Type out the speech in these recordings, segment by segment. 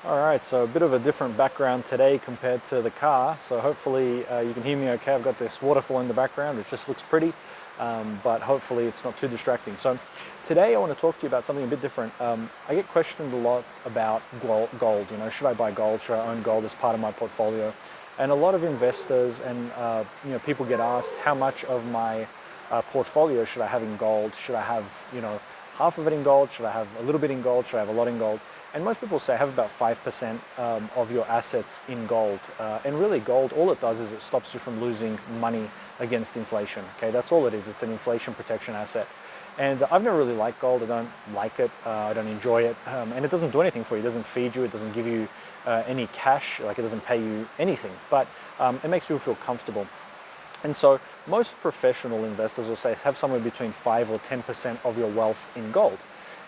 All right, so a bit of a different background today compared to the car. So hopefully you can hear me okay. I've got this waterfall in the background. It just looks pretty, but hopefully it's not too distracting. So today I want to talk to you about something a bit different. I get questioned a lot about gold. You know, should I buy gold? Should I own gold as part of my portfolio? And a lot of investors and people get asked, how much of my portfolio should I have in gold? Should I have half of it in gold? Should I have a little bit in gold? Should I have a lot in gold? And most people say have about 5% of your assets in gold. And really gold, all it does is it stops you from losing money against inflation. Okay, that's all it is. It's an inflation protection asset. And I've never really liked gold. I don't like it. I don't enjoy it. And it doesn't do anything for you. It doesn't feed you. It doesn't give you any cash. Like, it doesn't pay you anything. But it makes people feel comfortable. And so most professional investors will say have somewhere between 5 or 10% of your wealth in gold.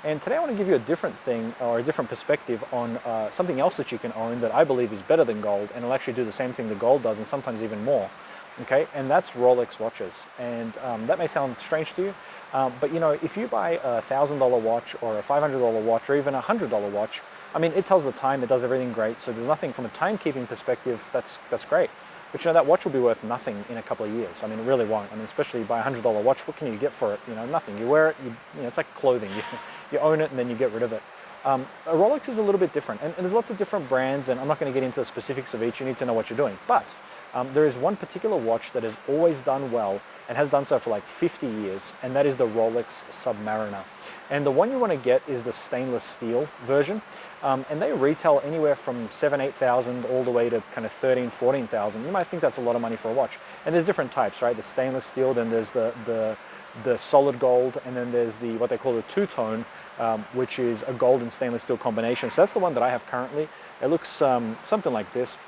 And today I want to give you a different thing, or a different perspective on something else that you can own that I believe is better than gold, and it'll actually do the same thing that gold does, and sometimes even more. Okay, and that's Rolex watches. And that may sound strange to you, but if you buy a $1,000 watch or a $500 watch or even a $100 watch, I mean, it tells the time, it does everything great. So there's nothing from a timekeeping perspective that's great. But that watch will be worth nothing in a couple of years. I mean, it really won't. I mean, especially buy a $100 watch, what can you get for it? Nothing. You wear it, it's like clothing. You own it and then you get rid of it. A Rolex is a little bit different, and there's lots of different brands, and I'm not going to get into the specifics of each. You need to know what you're doing. But there is one particular watch that has always done well and has done so for like 50 years, and that is the Rolex Submariner. And the one you want to get is the stainless steel version. And they retail anywhere from 7,000, 8,000 all the way to kind of 13,000, 14,000. You might think that's a lot of money for a watch. And there's different types, right? The stainless steel, then there's the solid gold, and then there's the what they call the two-tone, which is a gold and stainless steel combination. So that's the one that I have currently. It looks something like this.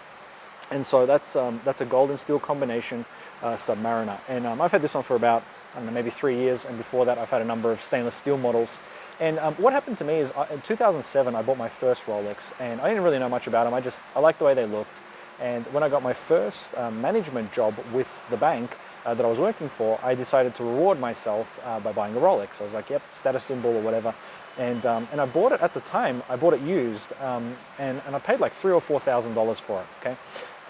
And so that's a gold and steel combination Submariner. And I've had this one for about, I don't know, maybe 3 years. And before that, I've had a number of stainless steel models. And what happened to me is in 2007, I bought my first Rolex, and I didn't really know much about them. I liked the way they looked. And when I got my first management job with the bank that I was working for, I decided to reward myself by buying a Rolex. I was like, yep, status symbol or whatever. And I bought it at the time. I bought it used, and I paid like $3,000 or $4,000 for it. Okay.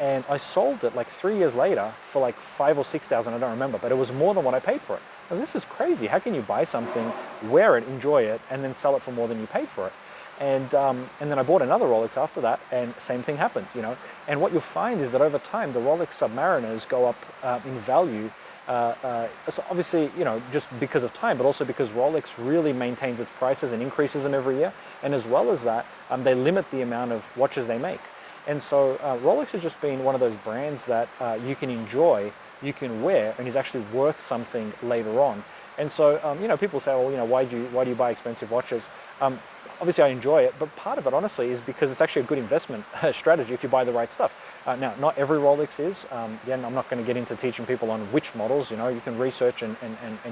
And I sold it like 3 years later for like 5,000 or 6,000, I don't remember, but it was more than what I paid for it. I was, this is crazy. How can you buy something, wear it, enjoy it, and then sell it for more than you paid for it? And then I bought another Rolex after that, and same thing happened, And what you'll find is that over time, the Rolex Submariners go up in value. So obviously, just because of time, but also because Rolex really maintains its prices and increases them every year. And as well as that, they limit the amount of watches they make. And so Rolex has just been one of those brands that you can enjoy, you can wear, and is actually worth something later on. And so, people say, well, why do you buy expensive watches? Obviously, I enjoy it, but part of it, honestly, is because it's actually a good investment strategy if you buy the right stuff. Now, not every Rolex is. Again, I'm not going to get into teaching people on which models. You can research and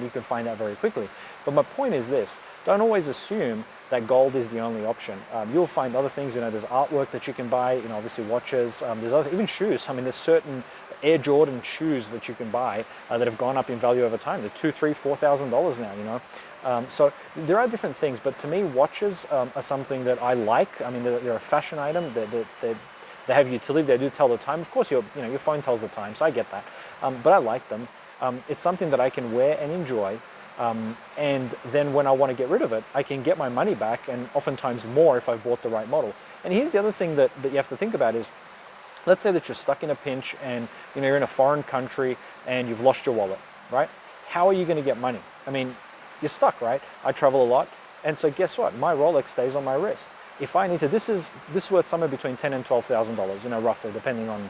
you can find out very quickly. But my point is this: don't always assume that gold is the only option. You'll find other things. There's artwork that you can buy. Obviously watches. There's even shoes. I mean, there's certain Air Jordan shoes that you can buy that have gone up in value over time. They're $2,000, $3,000, $4,000 now. So there are different things, but to me, watches are something that I like. I mean, they're a fashion item. They have utility. They do tell the time. Of course, your phone tells the time, so I get that. But I like them. It's something that I can wear and enjoy. And then when I want to get rid of it, I can get my money back, and oftentimes more if I've bought the right model. And here's the other thing that you have to think about is, let's say that you're stuck in a pinch and you're in a foreign country and you've lost your wallet, right? How are you going to get money? I mean, you're stuck, right? I travel a lot, and so guess what? My Rolex stays on my wrist. If I need to, this is worth somewhere between $10,000 and $12,000, roughly, depending on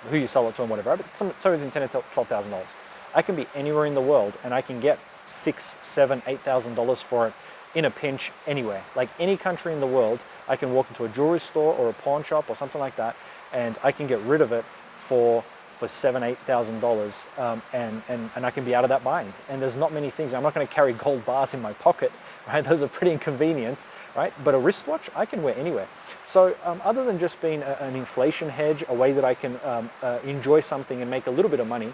who you sell it to and whatever. But somewhere between $10,000 and $12,000. I can be anywhere in the world, and I can get $6,000, $7,000, $8,000 for it in a pinch anywhere. Like any country in the world, I can walk into a jewelry store or a pawn shop or something like that, and I can get rid of it for $7,000, $8,000, and I can be out of that bind. And there's not many things. I'm not going to carry gold bars in my pocket, right? Those are pretty inconvenient, right? But a wristwatch, I can wear anywhere. So other than just being an inflation hedge, a way that I can enjoy something and make a little bit of money,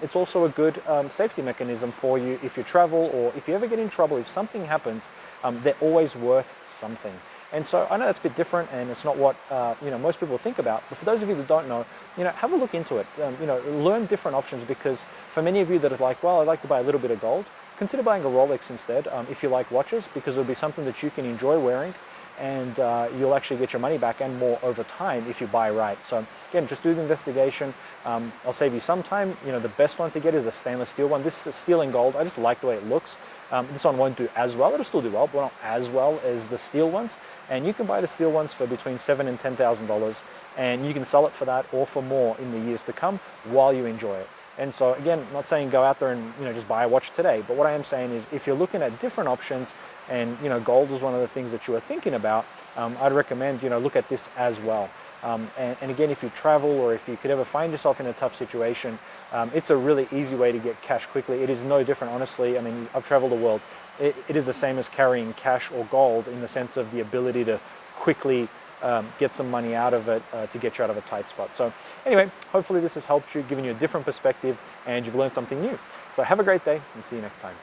it's also a good safety mechanism for you if you travel, or if you ever get in trouble, if something happens, they're always worth something. And so I know that's a bit different, and it's not what most people think about. But for those of you that don't know, have a look into it. Learn different options, because for many of you that are like, well, I'd like to buy a little bit of gold, consider buying a Rolex instead if you like watches, because it'll be something that you can enjoy wearing, and you'll actually get your money back and more over time if you buy right. So again, just do the investigation. I'll save you some time. The best one to get is the stainless steel one. This is steel and gold. I just like the way it looks. This one won't do as well. It'll still do well, but not as well as the steel ones. And you can buy the steel ones for between $7,000 and $10,000, and you can sell it for that or for more in the years to come while you enjoy it. And so again, I'm not saying go out there and just buy a watch today, but what I am saying is if you're looking at different options, and gold is one of the things that you are thinking about, I'd recommend look at this as well. And again, if you travel, or if you could ever find yourself in a tough situation, it's a really easy way to get cash quickly. It is no different, honestly. I mean, I've traveled the world. It is the same as carrying cash or gold, in the sense of the ability to quickly get some money out of it to get you out of a tight spot. So anyway, hopefully this has helped you, given you a different perspective, and you've learned something new. So have a great day, and see you next time.